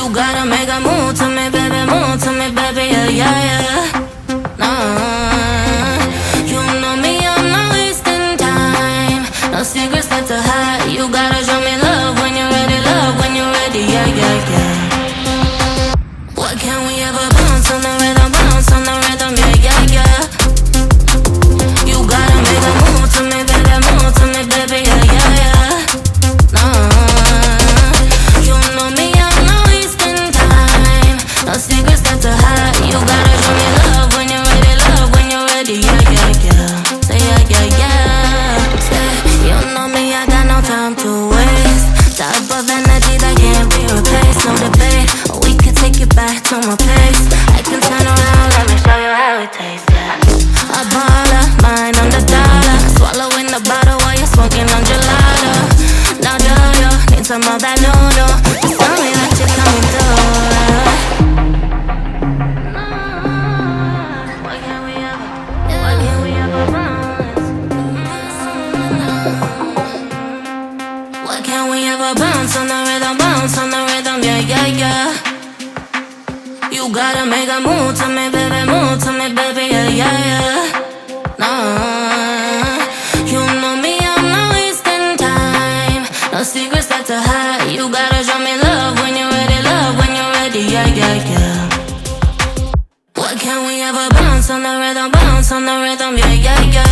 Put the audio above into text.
You gotta make a move to me, baby, move to me, baby, yeah, yeah, yeah. Nah, you know me, I'm not wasting time. No secrets left to hide. You gotta show me love when you're ready, yeah, yeah, yeah. What can we ever bounce on the rhythm, yeah, yeah, yeah. You gotta make a move to me, baby, move to me, baby, yeah, yeah, yeah. You know me, I'm not wasting time. No secrets left to hide. You gotta show me love when you're ready, yeah, yeah, yeah. Say yeah, yeah, yeah. Say, you know me, I got no time to waste. Type of energy that can't be replaced. No debate, we can take it back to my place. I can turn around, let me show you how it tastes, yeah. A baller, mine on the dollar. Swallowing the bottle while you're smoking on gelato. Now do you need some of that noodle? Just tell me that you're coming through. What can we ever What can we ever bounce on the rhythm, yeah, yeah, yeah. You gotta make a move to me, baby, yeah, yeah, yeah. Nah, you know me, I'm not wasting time. No secrets left to hide. You gotta show me love when you're ready, yeah, yeah, yeah. What can we ever bounce on the rhythm, yeah, yeah, yeah.